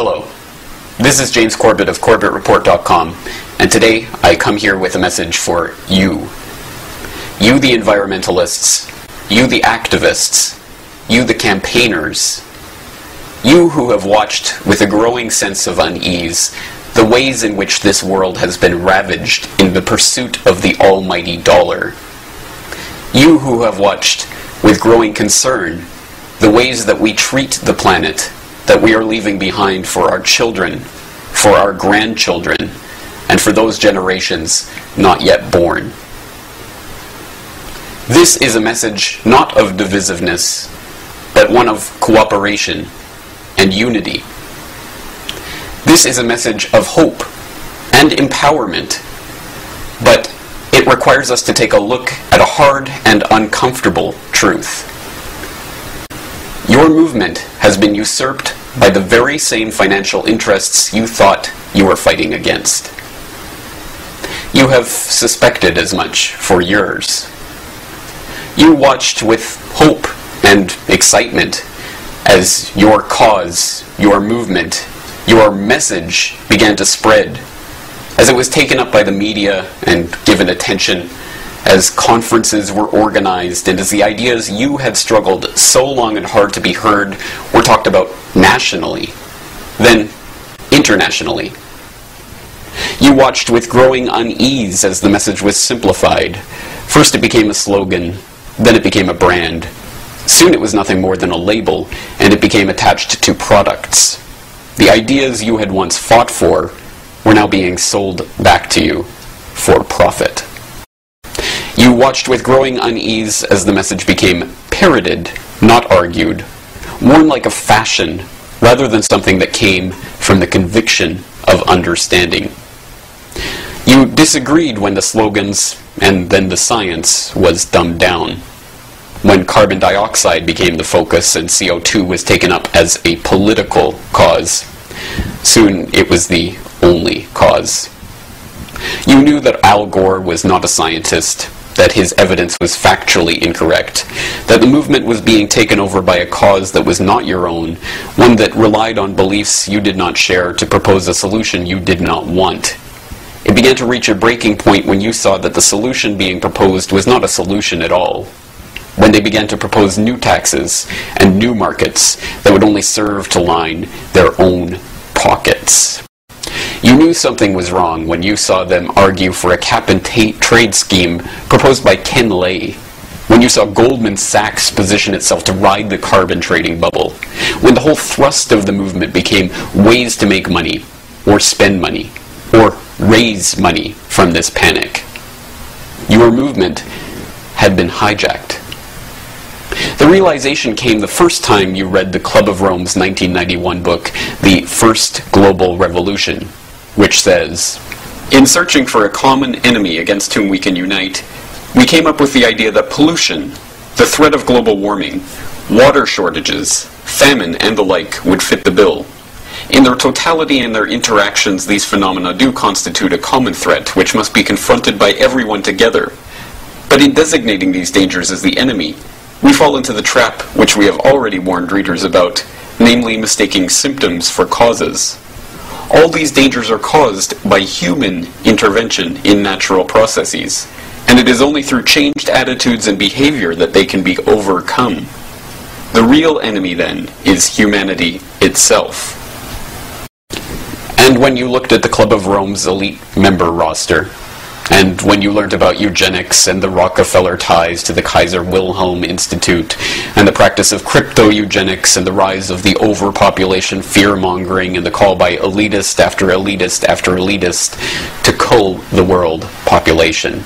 Hello, this is James Corbett of CorbettReport.com, and today I come here with a message for you. You the environmentalists, you the activists, you the campaigners, you who have watched with a growing sense of unease the ways in which this world has been ravaged in the pursuit of the almighty dollar. You who have watched with growing concern the ways that we treat the planet that we are leaving behind for our children, for our grandchildren, and for those generations not yet born. This is a message not of divisiveness, but one of cooperation and unity. This is a message of hope and empowerment, but it requires us to take a look at a hard and uncomfortable truth. Your movement has been usurped by the very same financial interests you thought you were fighting against. You have suspected as much for years. You watched with hope and excitement as your cause, your movement, your message began to spread, as it was taken up by the media and given attention, as conferences were organized, and as the ideas you had struggled so long and hard to be heard were talked about nationally, then internationally. You watched with growing unease as the message was simplified. First it became a slogan, then it became a brand. Soon it was nothing more than a label, and it became attached to products. The ideas you had once fought for were now being sold back to you for profit. You watched with growing unease as the message became parroted, not argued, worn like a fashion rather than something that came from the conviction of understanding. You disagreed when the slogans and then the science was dumbed down, when carbon dioxide became the focus and CO2 was taken up as a political cause. Soon it was the only cause. You knew that Al Gore was not a scientist, that his evidence was factually incorrect, that the movement was being taken over by a cause that was not your own, one that relied on beliefs you did not share to propose a solution you did not want. It began to reach a breaking point when you saw that the solution being proposed was not a solution at all, when they began to propose new taxes and new markets that would only serve to line their own pockets. You knew something was wrong when you saw them argue for a cap-and-trade scheme proposed by Ken Lay, when you saw Goldman Sachs position itself to ride the carbon trading bubble, when the whole thrust of the movement became ways to make money, or spend money, or raise money from this panic. Your movement had been hijacked. The realization came the first time you read the Club of Rome's 1991 book, The First Global Revolution, which says, "In searching for a common enemy against whom we can unite, we came up with the idea that pollution, the threat of global warming, water shortages, famine, and the like would fit the bill. In their totality and their interactions, these phenomena do constitute a common threat which must be confronted by everyone together. But in designating these dangers as the enemy, we fall into the trap which we have already warned readers about, namely mistaking symptoms for causes. All these dangers are caused by human intervention in natural processes, and it is only through changed attitudes and behavior that they can be overcome. The real enemy, then, is humanity itself." And when you looked at the Club of Rome's elite member roster, and when you learned about eugenics and the Rockefeller ties to the Kaiser Wilhelm Institute, and the practice of crypto-eugenics and the rise of the overpopulation fear-mongering and the call by elitist after elitist after elitist to cull the world population.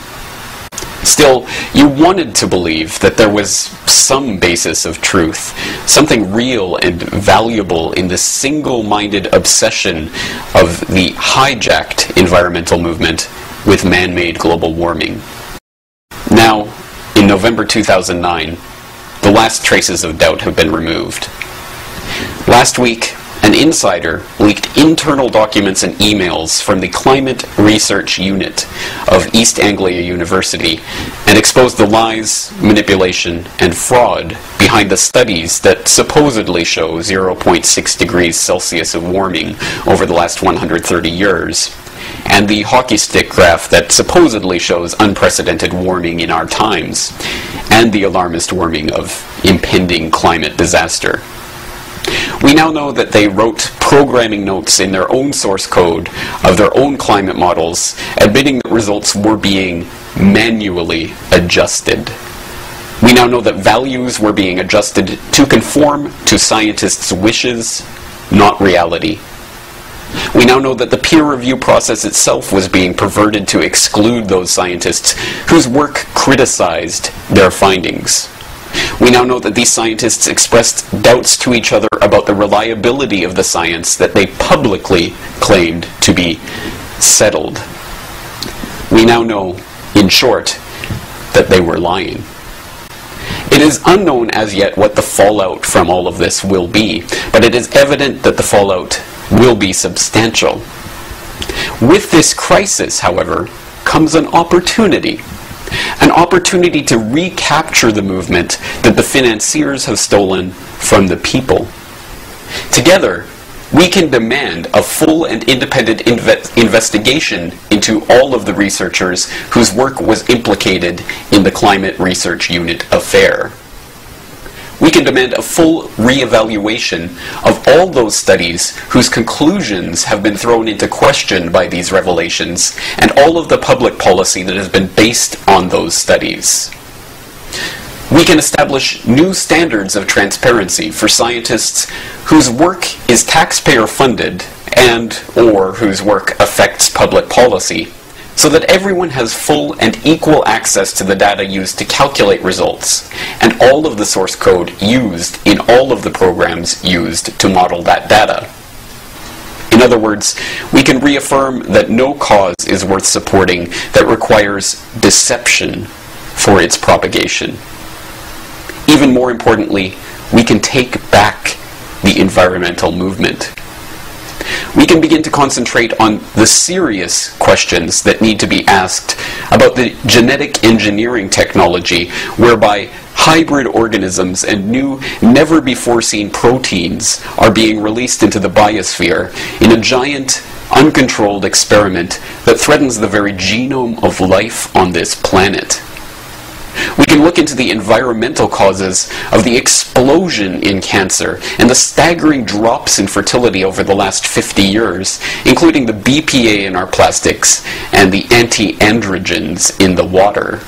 Still, you wanted to believe that there was some basis of truth, something real and valuable in the single-minded obsession of the hijacked environmental movement with man-made global warming. Now, in November 2009, the last traces of doubt have been removed. Last week, an insider leaked internal documents and emails from the Climate Research Unit of East Anglia University and exposed the lies, manipulation, and fraud behind the studies that supposedly show 0.6 degrees Celsius of warming over the last 130 years, and the hockey stick graph that supposedly shows unprecedented warming in our times, and the alarmist warning of impending climate disaster. We now know that they wrote programming notes in their own source code of their own climate models, admitting that results were being manually adjusted. We now know that values were being adjusted to conform to scientists' wishes, not reality. We now know that the peer review process itself was being perverted to exclude those scientists whose work criticized their findings. We now know that these scientists expressed doubts to each other about the reliability of the science that they publicly claimed to be settled. We now know, in short, that they were lying. It is unknown as yet what the fallout from all of this will be, but it is evident that the fallout will be substantial. With this crisis, however, comes an opportunity to recapture the movement that the financiers have stolen from the people. Together, we can demand a full and independent investigation into all of the researchers whose work was implicated in the Climate Research Unit affair. We can demand a full re-evaluation of all those studies whose conclusions have been thrown into question by these revelations, and all of the public policy that has been based on those studies. We can establish new standards of transparency for scientists whose work is taxpayer-funded and/or whose work affects public policy, so that everyone has full and equal access to the data used to calculate results, and all of the source code used in all of the programs used to model that data. In other words, we can reaffirm that no cause is worth supporting that requires deception for its propagation. Even more importantly, we can take back the environmental movement. We can begin to concentrate on the serious questions that need to be asked about the genetic engineering technology whereby hybrid organisms and new, never-before-seen proteins are being released into the biosphere in a giant, uncontrolled experiment that threatens the very genome of life on this planet. We can look into the environmental causes of the explosion in cancer and the staggering drops in fertility over the last 50 years, including the BPA in our plastics and the anti-androgens in the water.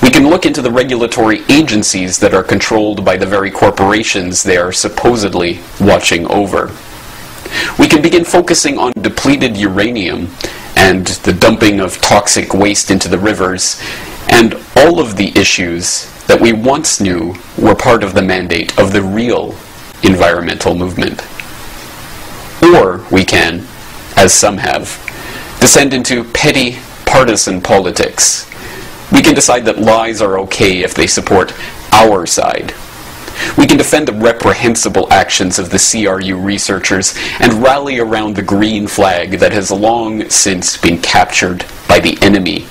We can look into the regulatory agencies that are controlled by the very corporations they are supposedly watching over. We can begin focusing on depleted uranium and the dumping of toxic waste into the rivers, and all of the issues that we once knew were part of the mandate of the real environmental movement. Or we can, as some have, descend into petty partisan politics. We can decide that lies are okay if they support our side. We can defend the reprehensible actions of the CRU researchers and rally around the green flag that has long since been captured by the enemy.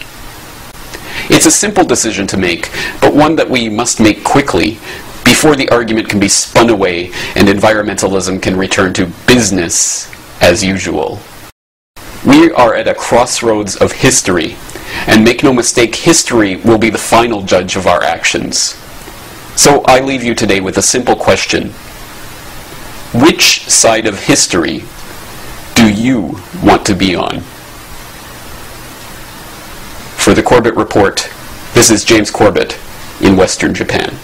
It's a simple decision to make, but one that we must make quickly before the argument can be spun away and environmentalism can return to business as usual. We are at a crossroads of history, and make no mistake, history will be the final judge of our actions. So I leave you today with a simple question. Which side of history do you want to be on? For the Corbett Report, this is James Corbett in Western Japan.